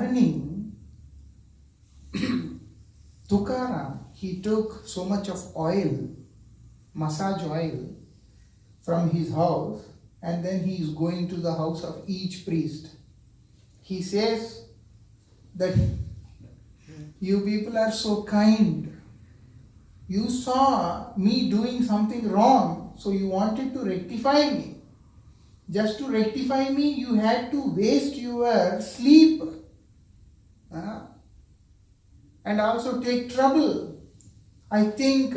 morning, Tukaram, he took so much of oil, massage oil, from his house, and then he is going to the house of each priest. He says that you people are so kind. You saw me doing something wrong, so you wanted to rectify me. Just to rectify me, you had to waste your sleep and also take trouble. I think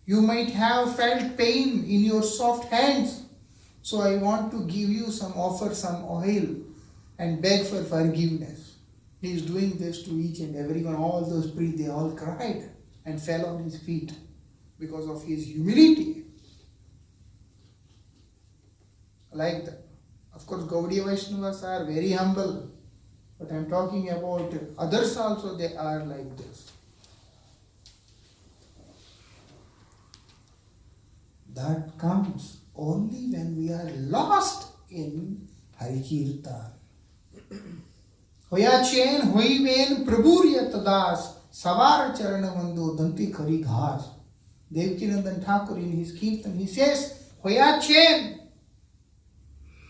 you might have felt pain in your soft hands. So I want to give you offer some oil and beg for forgiveness. He is doing this to each and everyone. All those priests, they all cried and fell on his feet because of his humility. Like that. Of course, Gaudiya Vaishnavas are very humble. But I am talking about others also, they are like this. That comes only when we are lost in Harikirtan. Hoya chain, hoi ven, prabhurya tadas, savar charanamando, danti khari ghas. Devkinandan Thakur in his Kirtan, he says, Hoya chain,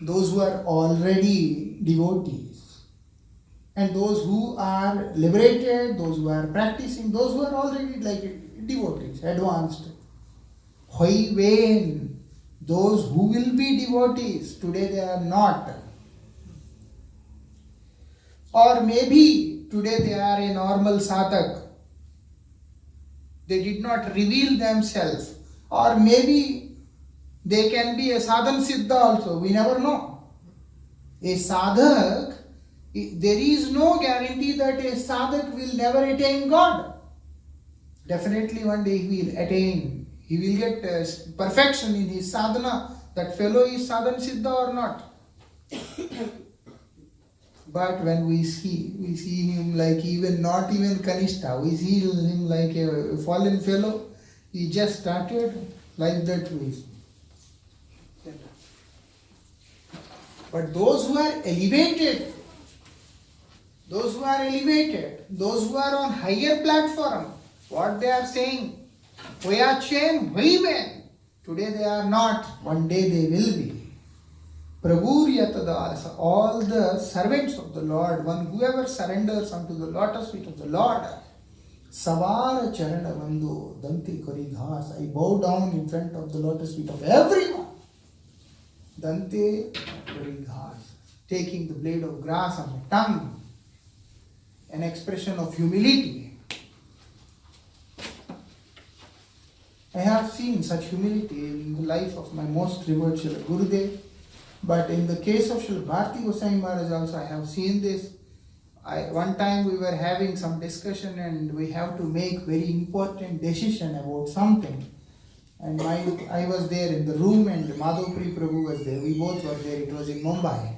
those who are already devotees, and those who are liberated, those who are practicing, those who are already like devotees, advanced. Hoi ven, those who will be devotees, today they are not. Or maybe today they are a normal sadhak. They did not reveal themselves. Or maybe they can be a sadhan siddha also. We never know. A sadhak, there is no guarantee that a sadhak will never attain God. Definitely one day he will attain. He will get perfection in his sadhana. That fellow is sadhan siddha or not. But when we see him like not even Kanishta. We see him like a fallen fellow. He just started like that way. But those who are elevated, those who are on higher platform, what they are saying, Hoyachen, Hoiben, today they are not, one day they will be. Prabhu Yatadas, all the servants of the Lord, whoever surrenders unto the lotus feet of the Lord, Savara Charana Vandu, Danti Kori Ghas, I bow down in front of the lotus feet of everyone. Dante Kori Ghas, taking the blade of grass on my tongue, an expression of humility. I have seen such humility in the life of my most revered Srila Gurudev, but in the case of Srila Bhakti Goswami Maharaj also I have seen this. One time we were having some discussion and we have to make very important decision about something. And I was there in the room and Madhavpuri Prabhu was there. We both were there. It was in Mumbai.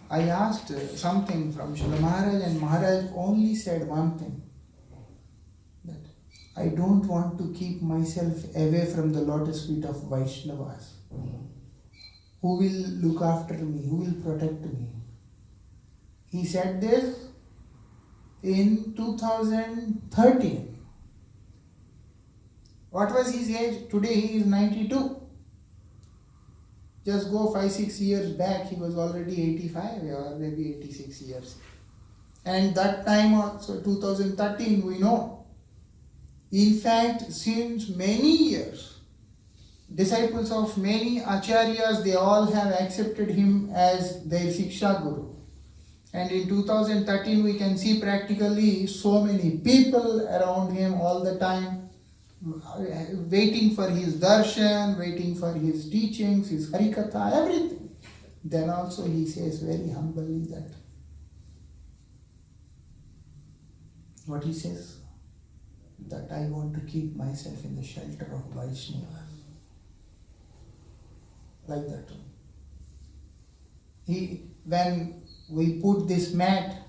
I asked something from Srila Maharaj and Maharaj only said one thing. That I don't want to keep myself away from the lotus feet of Vaishnavas. Who will look after me? Who will protect me? He said this in 2013. What was his age? Today he is 92. Just go 5-6 years back, he was already 85 or maybe 86 years. And that time also, 2013, we know. In fact, since many years, disciples of many acharyas, they all have accepted him as their Siksha Guru. And in 2013, we can see practically so many people around him all the time, waiting for his darshan, waiting for his teachings, his harikatha, everything. Then also he says very humbly that, what he says? That I want to keep myself in the shelter of Vaishnava. Like that. When we put this mat,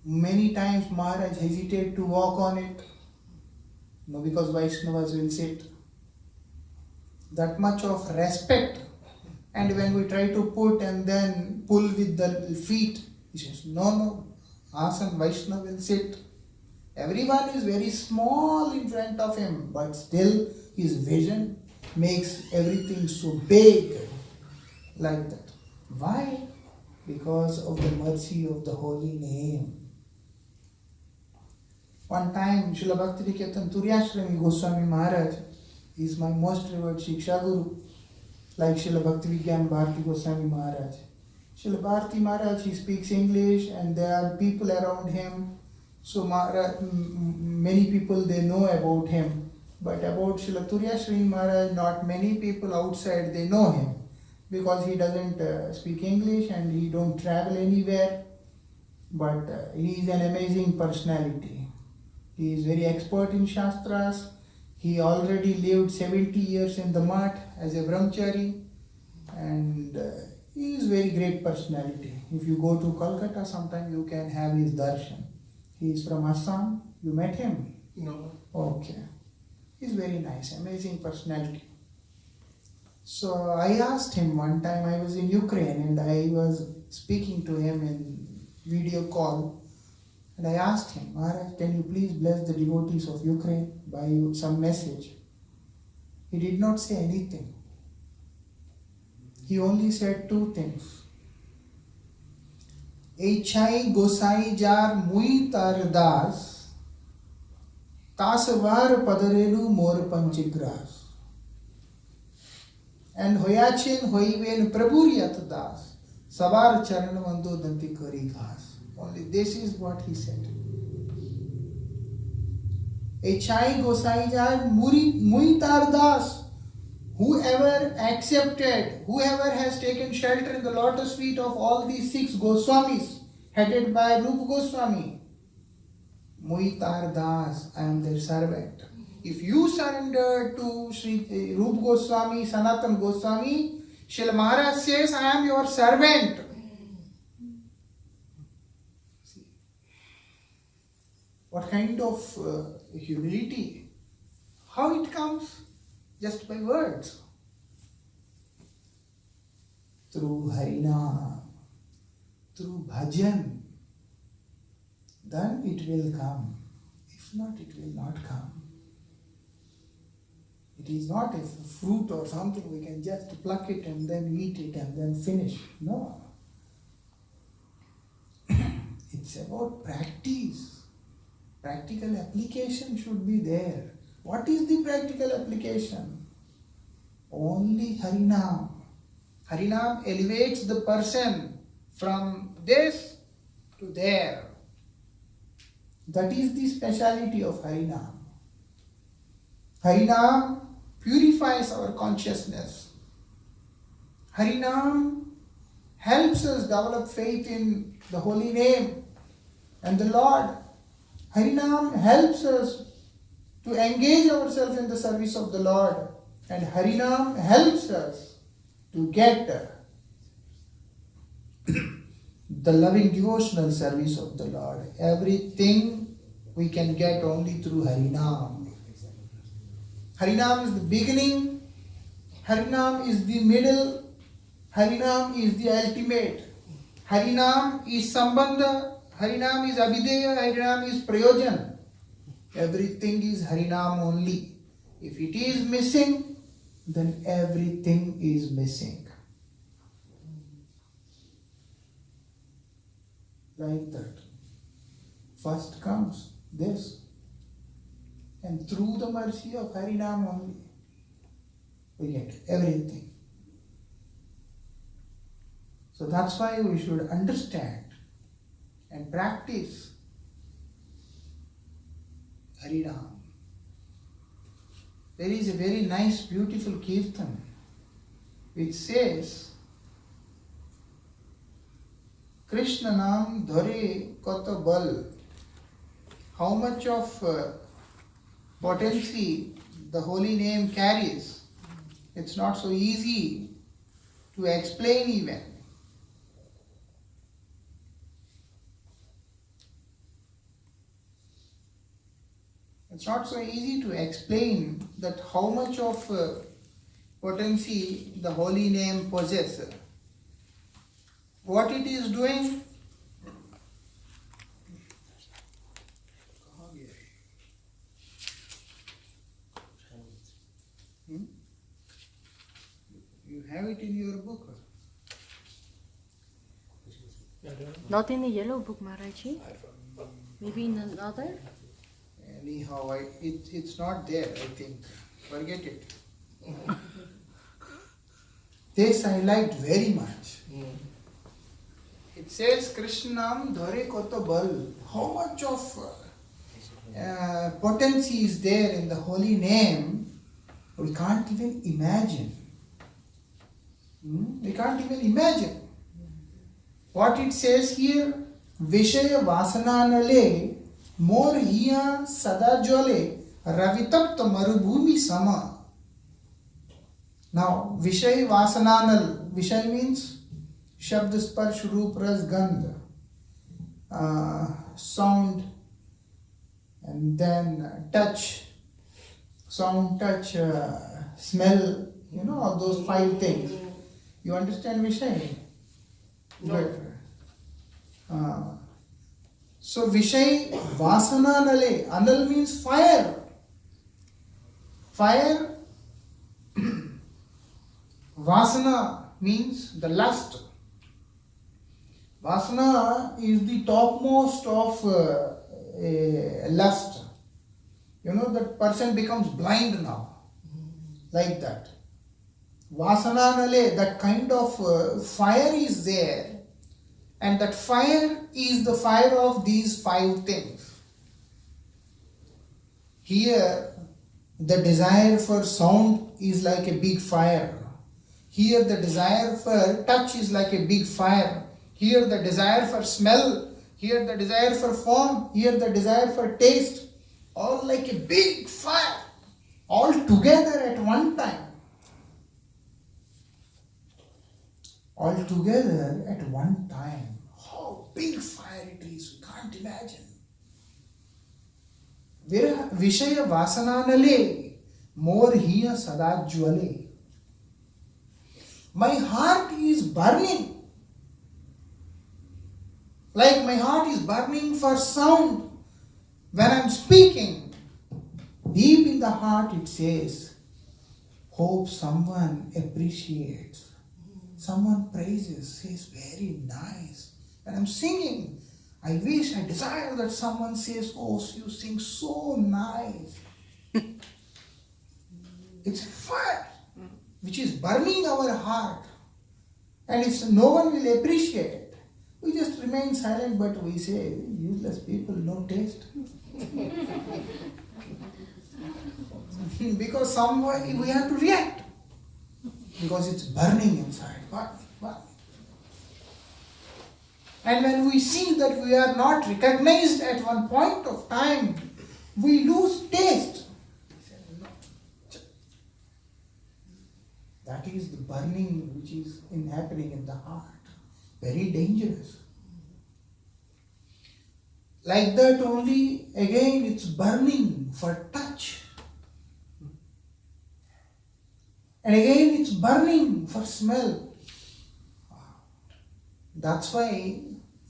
many times Maharaj hesitated to walk on it. No, because Vaishnavas will sit. That much of respect And when we try to put and then pull with the feet, he says, no, Asan Vaishnava will sit. Everyone is very small in front of him, but still his vision makes everything so big, like that. Why? Because of the mercy of the holy name. One time, Srila Bhakti Turyashrami Goswami Maharaj is my most revered Shiksha Guru, like Srila Bhakti Bharati Goswami Maharaj. Srila Bharati Maharaj, he speaks English and there are people around him. So many people, they know about him. But about Srila Turyashrami Maharaj, not many people outside, they know him. Because he doesn't speak English and he don't travel anywhere. But he is an amazing personality. He is very expert in Shastras. He already lived 70 years in the Math as a brahmachari. And he is very great personality. If you go to Kolkata sometime, you can have his darshan. He is from Assam. You met him? No. Okay. He's very nice, amazing personality. So I asked him one time, I was in Ukraine and I was speaking to him in video call. And I asked him, Maharaj, can you please bless the devotees of Ukraine by some message? He did not say anything. He only said two things. Echai Gosai Jar Mui Tar Das Tasavar Padarelu Mor Panchigras. And Hoyachin Hoiven Prabhuryat Das Savar Charan Mando Danti Kari Ghas. Only this is what he said. Echai Gosai Jar Mui Tar Das. Whoever accepted, whoever has taken shelter in the lotus feet of all these 6 Goswamis, headed by Rupa Goswami, Muitar Das, I am their servant. If you surrender to Sri Rupa Goswami, Sanatan Goswami, Srila Maharaj says, I am your servant. See, what kind of humility? How it comes? Just by words. Through Harinam, through bhajan, then it will come. If not, it will not come. It is not a fruit or something we can just pluck it and then eat it and then finish. No. It's about practice. Practical application should be there. What is the practical application? Only Harinam. Harinam elevates the person from this to there. That is the speciality of Harinam. Harinam purifies our consciousness. Harinam helps us develop faith in the holy name and the Lord. Harinam helps us to engage ourselves in the service of the Lord. And Harinam helps us to get the loving devotional service of the Lord. Everything we can get only through Harinam. Harinam is the beginning, Harinam is the middle, Harinam is the ultimate. Harinam is Sambandha, Harinam is Abhideya, Harinam is Prayojan. Everything is Harinam only. If it is missing, then everything is missing. Like that. First comes this. And through the mercy of Harinam only, we get everything. So that's why we should understand and practice Harinam. There is a very nice, beautiful kirtan which says, Krishna Nam Dhare Kata Bal. How much of potency the holy name carries. It's not so easy to explain even. It's not so easy to explain that how much of potency the holy name possess. What it is doing? You have it in your book. Not in the yellow book, Maharaji. Maybe in another? Anyhow, it's not there, I think. Forget it. This I liked very much. It says Krishnam Dhare Koto Bal. How much of potency is there in the holy name? We can't even imagine. We can't even imagine. What it says here, Vishaya Vasananale Mor Hiya Sadajole Ravitapta Marubhumi Sama. Now, Vishaya Vasananal, Vishaya means Shabd Sparsh Roop Ras Gandh, sound, and then touch, sound, touch, smell, all those 5 things. You understand Vishaya? Good. So Vishay Vasana Nale. Anal means fire. Fire. Vasana means the lust. Vasana is the topmost of lust. That person becomes blind now. Like that. Vasana Nale, that kind of fire is there. And that fire is the fire of these 5 things. Here, the desire for sound is like a big fire. Here, the desire for touch is like a big fire. Here, the desire for smell. Here, the desire for form. Here, the desire for taste. All like a big fire. All together at one time. All together at one time. How big fire it is, you can't imagine. Vishaya Vasananale Mor Hiya Sadajwale. My heart is burning. Like my heart is burning for sound. When I'm speaking, deep in the heart it says, hope someone appreciates. Someone praises, says, very nice. When I'm singing, I wish, I desire that someone says, oh, you sing so nice. It's a fire which is burning our heart. And if no one will appreciate, we just remain silent, but we say, useless people, no taste. Because some way we have to react. Because it's burning inside. Burning. And when we see that we are not recognized at one point of time, we lose taste. That is the burning which is happening in the heart. Very dangerous. Like that only, again it's burning for touch. And again it's burning for smell. That's why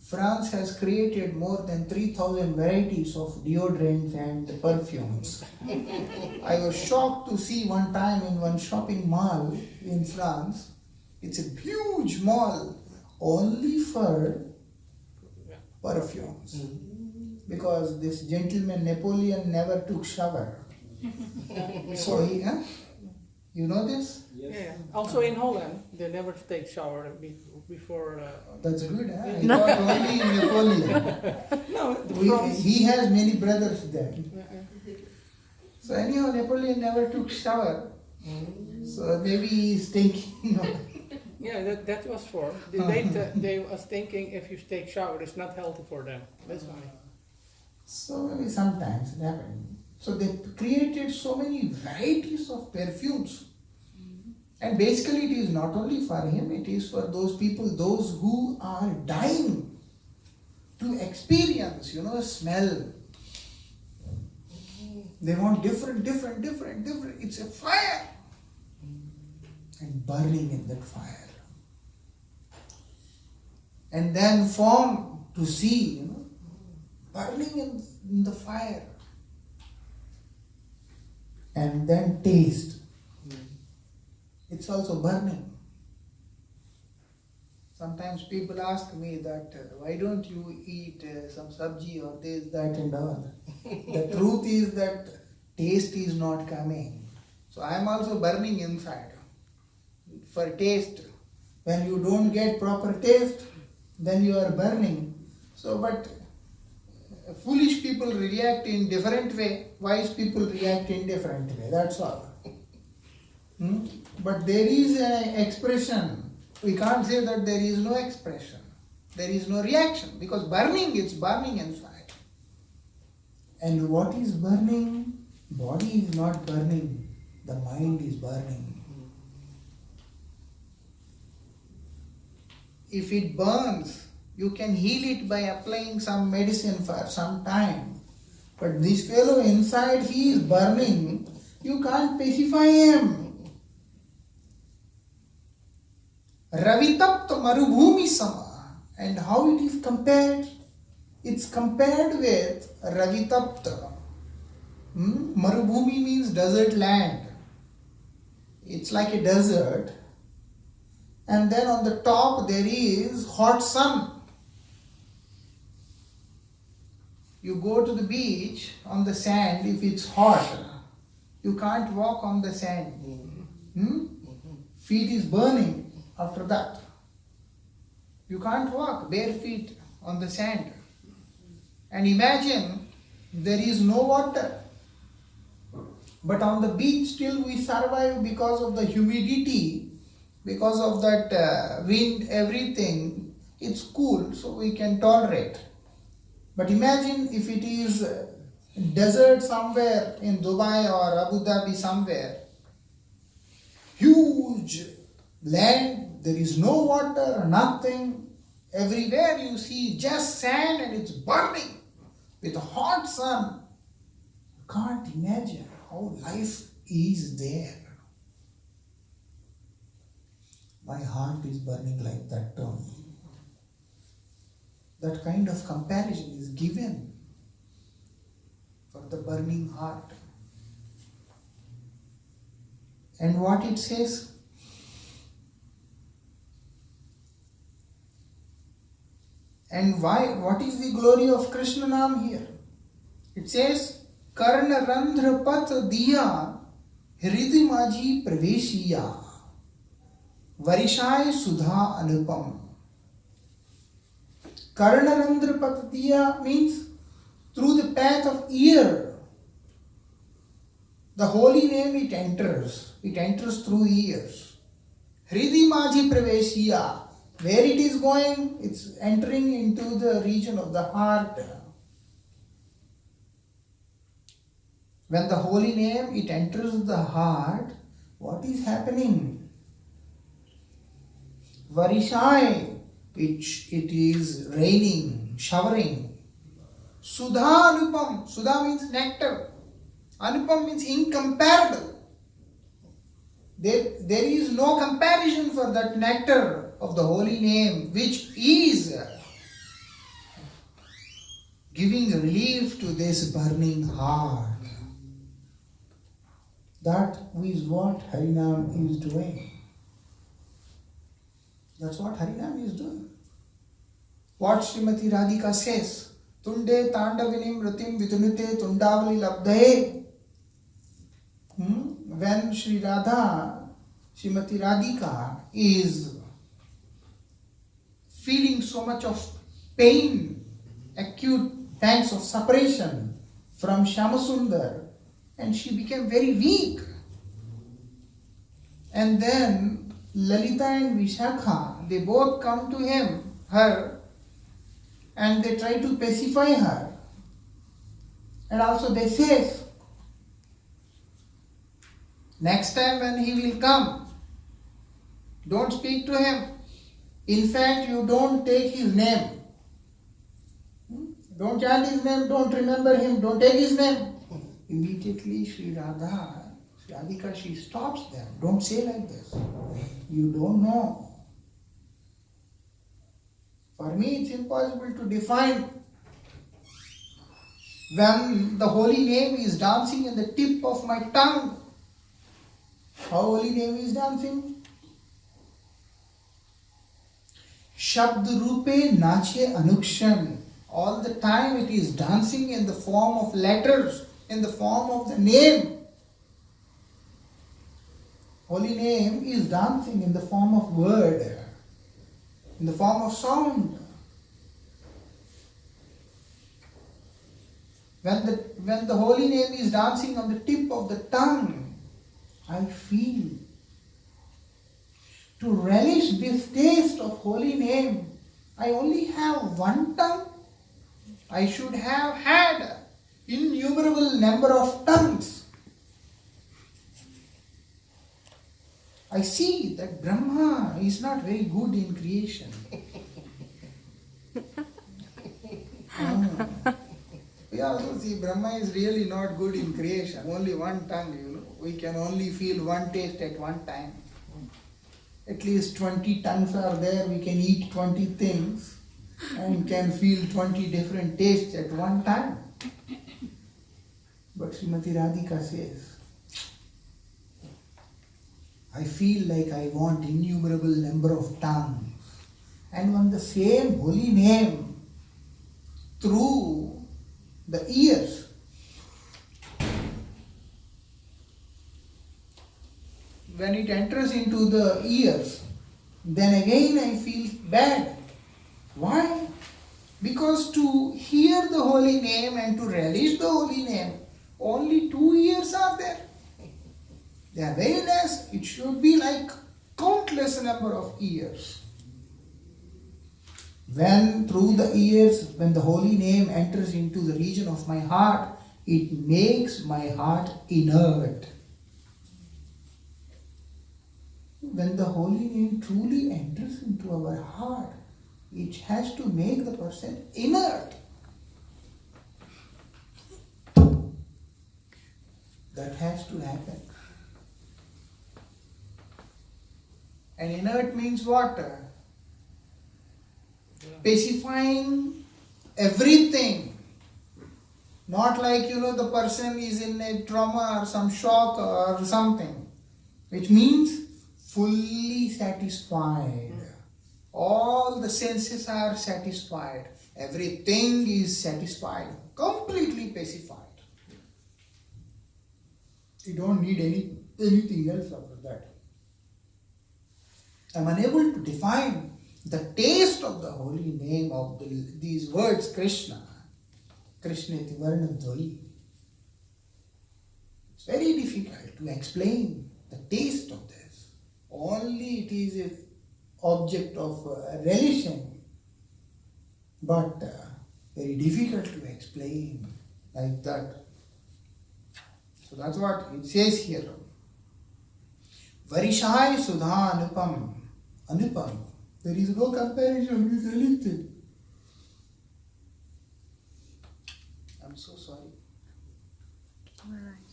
France has created more than 3,000 varieties of deodorants and perfumes. I was shocked to see one time in one shopping mall in France. It's a huge mall only for perfumes. Because this gentleman Napoleon never took shower. So he, you know this? Yes. Yeah. Also in Holland, they never take shower before. That's good, huh? I thought only in Napoleon. No, he has many brothers there. So anyhow, Napoleon never took shower. So maybe he's thinking. Yeah, that was for. They was thinking if you take shower, it's not healthy for them. That's why. So maybe sometimes it happens. So they created so many varieties of perfumes. And basically it is not only for him, it is for those people, those who are dying to experience, smell. They want different. It's a fire. and burning in that fire. And then form to see, burning in the fire. And then taste. It's also burning. Sometimes people ask me that, why don't you eat some sabji or this, that and all. The truth is that taste is not coming. So I am also burning inside for taste. When you don't get proper taste, then you are burning. So, but foolish people react in different way. Wise people react in different way. That's all. But there is an expression. We can't say that there is no expression. There is no reaction. Because burning, it's burning inside. And what is burning? Body is not burning. The mind is burning. If it burns, you can heal it by applying some medicine for some time. But this fellow inside, he is burning. You can't pacify him. Ravitapta marubhumi sama. And how it is compared? It's compared with Ravitapta. Marubhumi means desert land. It's like a desert. And then on the top there is hot sun. You go to the beach on the sand, if it's hot, you can't walk on the sand. Feet is burning after that. You can't walk bare feet on the sand. And imagine there is no water. But on the beach still we survive because of the humidity, because of that wind, everything. It's cool, so we can tolerate. But imagine if it is desert somewhere in Dubai or Abu Dhabi somewhere, huge land, there is no water, nothing. Everywhere you see just sand and it's burning with a hot sun. You can't imagine how life is there. My heart is burning like that too. That kind of comparison is given for the burning heart. And what it says? And why? What is the glory of Krishna Nam here? It says, Karna Randhra Pat Diya Hridi Maji Praveshiya Varishai Sudha Anupam. Karnarandra Patatiya means through the path of ear. The holy name it enters. It enters through ears. Hridi Maji Praveshiya. Where it is going, it's entering into the region of the heart. When the holy name it enters the heart, what is happening? Varishai. It is raining, showering. Sudha Anupam. Sudha means nectar. Anupam means incomparable. There is no comparison for that nectar of the holy name, which is giving relief to this burning heart. That is what Harinam is doing. That's what Harinam is doing. What Srimati Radhika says, Tunde Tandavinim Ratim Vidunite Tundavali Labdae. When Sri Radha, Srimati Radhika is feeling so much of pain, acute pangs of separation from Shyamasundar, and she became very weak. And then Lalita and Vishakha, they both come to her, and they try to pacify her. And also they say, next time when he will come, don't speak to him. In fact, you don't take his name. Don't chant his name, don't remember him, don't take his name. Immediately Sri Radhika, she stops them. Don't say like this. You don't know. For me, it's impossible to define when the holy name is dancing in the tip of my tongue. How holy name is dancing? Shabd Rupe Nache Anukshan. All the time it is dancing in the form of letters, in the form of the name. Holy name is dancing in the form of word, in the form of sound. When the holy name is dancing on the tip of the tongue, I feel to relish this taste of holy name. I only have one tongue. I should have had innumerable number of tongues. I see that Brahma is not very good in creation. We also see Brahma is really not good in creation. Only one tongue, We can only feel one taste at one time. At least 20 tongues are there. We can eat 20 things and can feel 20 different tastes at one time. But Srimati Radhika says, I feel like I want innumerable number of tongues. And when the same holy name through the ears, when it enters into the ears, then again I feel bad. Why? Because to hear the holy name and to relish the holy name, only 2 ears are there. They are very less. It should be like countless number of ears. When through the ears, when the holy name enters into the region of my heart, it makes my heart inert. When the holy name truly enters into our heart, it has to make the person inert. That has to happen. And inert means what? Pacifying everything. Not like, the person is in a trauma or some shock or something. Which means fully satisfied. All the senses are satisfied. Everything is satisfied. Completely pacified. You don't need anything else after that. I am unable to define the taste of the holy name of these words, Krishna. Krishneti Varnadvai. It's very difficult to explain the taste of this. Only it is an object of relishing, but very difficult to explain like that. So that's what it says here. Varishai Sudha Anupam. Anupam. There is no comparison with anything. I'm so sorry. Maharaj.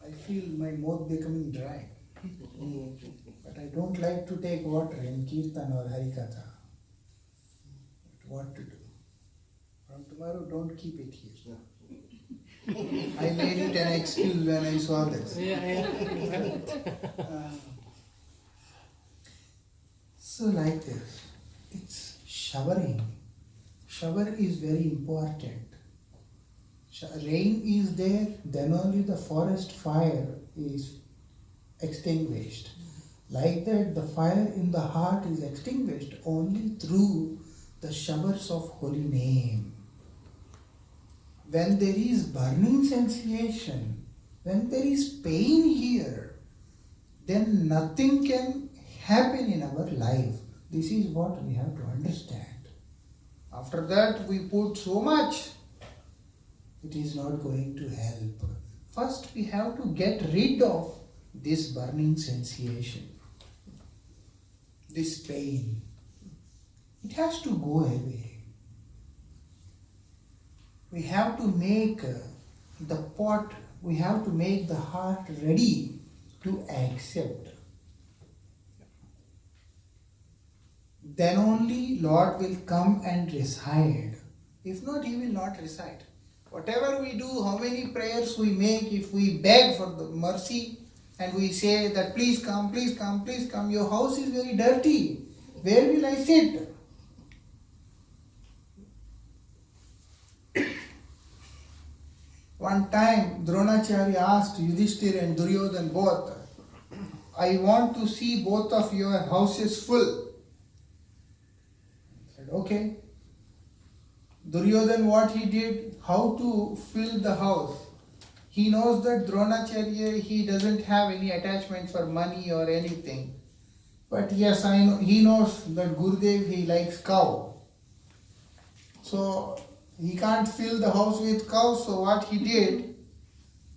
I feel my mouth becoming dry. But I don't like to take water in Kirtan or Harikatha. But what to do? From tomorrow, don't keep it here. I made it an excuse when I saw this. So like this, it's showering. Shower is very important. Rain is there, then only the forest fire is extinguished. Like that, the fire in the heart is extinguished only through the showers of holy name. When there is burning sensation, when there is pain here, then nothing can happen in our life. This is what we have to understand. After that, we put so much, it is not going to help. First, we have to get rid of this burning sensation, this pain. It has to go away. we have to make the pot, we have to make the heart ready to accept. Then only Lord will come and reside. If not, He will not reside. Whatever we do, how many prayers we make, if we beg for the mercy and we say that please come, please come, please come, your house is very dirty. Where will I sit? One time, Dronacharya asked Yudhishthira and Duryodhana both, I want to see both of your houses full. He said, okay. Duryodhana, what he did, how to fill the house. He knows that Dronacharya, he doesn't have any attachment for money or anything. But yes, I know, he knows that Gurudev, he likes cow. So, he can't fill the house with cows, so what he did,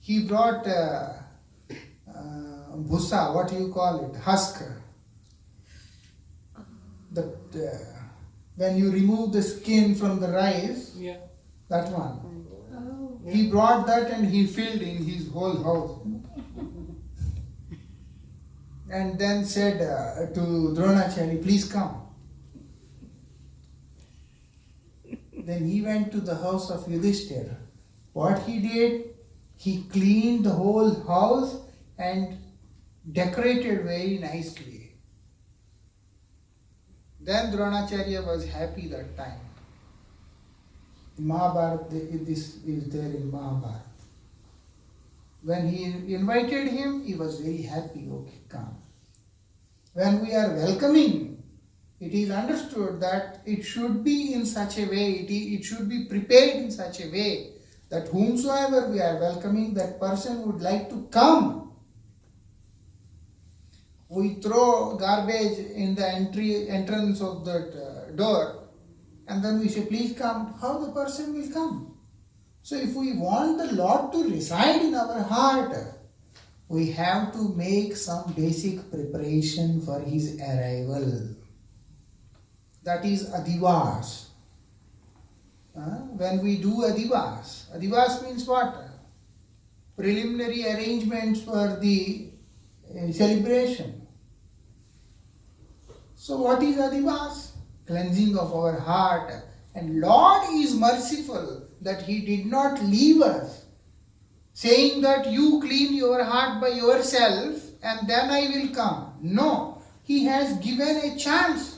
he brought bhusa, what do you call it, husk. When you remove the skin from the rice, Yeah. that one. Oh. He brought that and he filled in his whole house. And then said to Dronacharya, please come. Then he went to the house of Yudhishthira. What he did, he cleaned the whole house and decorated very nicely. Then Dronacharya was happy that time. In Mahabharata, this is there in Mahabharata. When he invited him, he was very happy. Okay, come. When we are welcoming, it is understood that it should be in such a way, it should be prepared in such a way that whomsoever we are welcoming, that person would like to come. We throw garbage in the entrance of that door and then we say, please come. How the person will come? So if we want the Lord to reside in our heart, we have to make some basic preparation for His arrival. That is adivas. When we do adivas means what? Preliminary arrangements for the celebration. So what is adivas? Cleansing of our heart. And Lord is merciful that He did not leave us, saying that you clean your heart by yourself and then I will come. No, He has given a chance.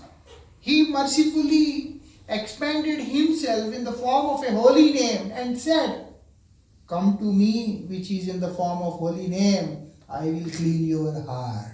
He mercifully expanded Himself in the form of a holy name and said, come to me, which is in the form of holy name, I will clean your heart.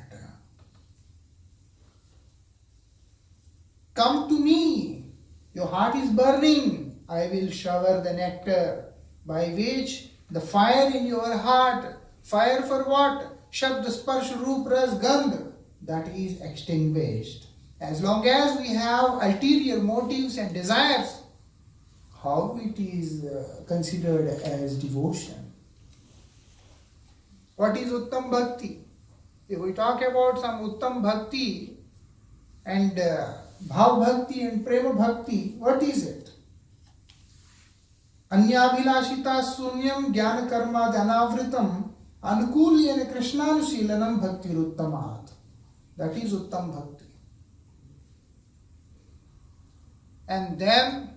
Come to me, your heart is burning, I will shower the nectar, by which the fire in your heart, fire for what? Shabd, Sparsh, Roop, Ras, Gandh, that is extinguished. As long as we have ulterior motives and desires, how it is considered as devotion? What is Uttam Bhakti? If we talk about some Uttam Bhakti and Bhav Bhakti and Prema Bhakti, what is it? Anyabhilashita sunyam jnana karma dhanavritam anukulyena krishnanusilanam bhakti uttamat. That is Uttam Bhakti. And then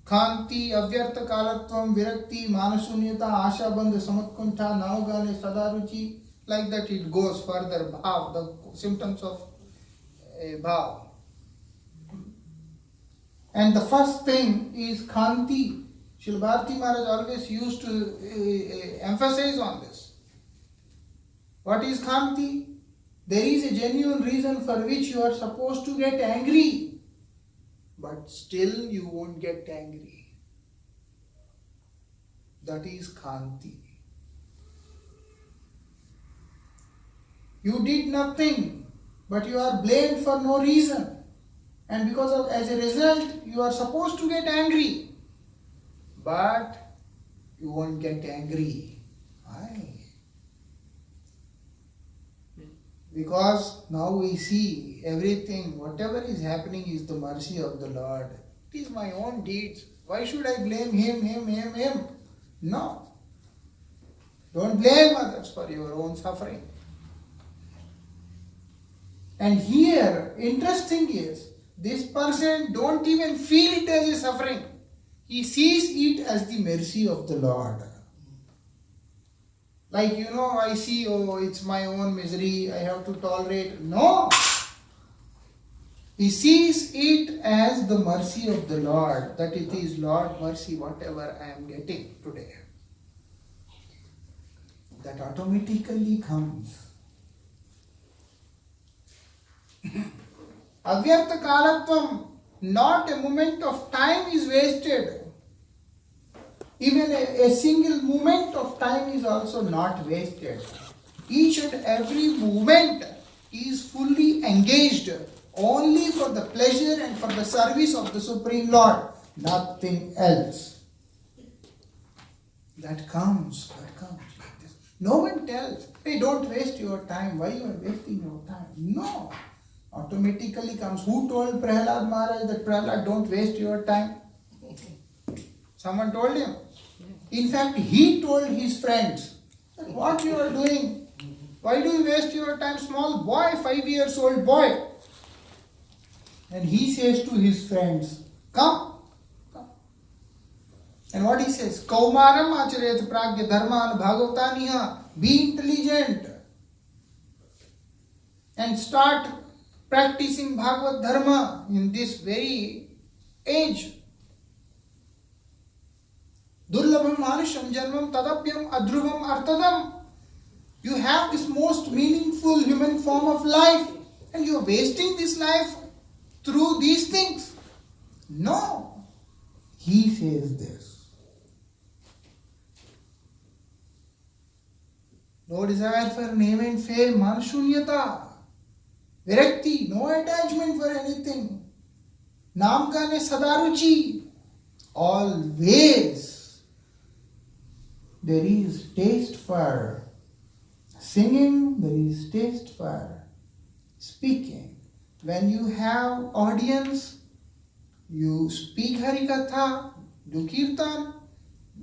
Khanti, Avyartha Kalatvam, Virakti, Manasunyata, Asha Bandha, Samatkuntha, Naugane, Sadaruchi, like that it goes further. Bhav, the symptoms of Bhav. And the first thing is Khanti. Srila Bharati Maharaj always used to emphasize on this. What is Khanti? There is a genuine reason for which you are supposed to get angry. But still you won't get angry. That is Khanti. You did nothing, but you are blamed for no reason. And because of, as a result, you are supposed to get angry. But you won't get angry. Why? Because now we see everything, whatever is happening is the mercy of the Lord. It is my own deeds. Why should I blame him? No. Don't blame others for your own suffering. And here, interesting is, this person don't even feel it as a suffering. He sees it as the mercy of the Lord. Like, I see, it's my own misery, I have to tolerate. No! He sees it as the mercy of the Lord, that it is Lord mercy, whatever I am getting today. That automatically comes. Avyartha kalatvam, not a moment of time is wasted. Even a single moment of time is also not wasted. Each and every moment is fully engaged only for the pleasure and for the service of the Supreme Lord. Nothing else. That comes like this. No one tells, hey, don't waste your time. Why you are wasting your time? No. Automatically comes. Who told Prahlad Maharaj that Prahlad, don't waste your time? Someone told him. In fact, he told his friends, what you are doing? Why do you waste your time? Small boy, 5 years old boy. And he says to his friends, come. And what he says? Kaumaram acharayat pragya dharman bhagavataniha. Be intelligent. And start practicing Bhagavad Dharma in this very age. Durlabham manusham janmam tadapyam adruvam artadam. You have this most meaningful human form of life and you are wasting this life through these things. No. He says this. No desire for name and fame, manshunyata. Virakti, no attachment for anything. Namkane sadaruchi. Always there is taste for singing, there is taste for speaking. When you have audience, you speak Harikatha, do Kirtan.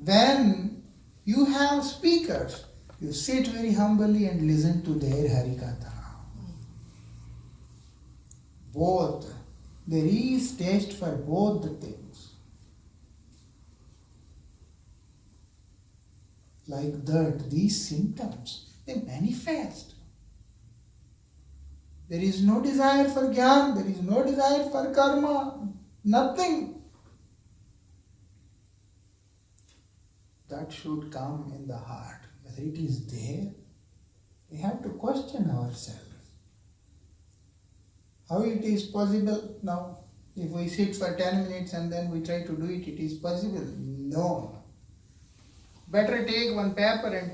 When you have speakers, you sit very humbly and listen to their Harikatha. Both. There is taste for both the things. Like that, these symptoms, they manifest. There is no desire for jnana, there is no desire for karma, nothing. That should come in the heart. Whether it is there, we have to question ourselves. How it is possible now? If we sit for 10 minutes and then we try to do it, it is possible? No. Better take one paper and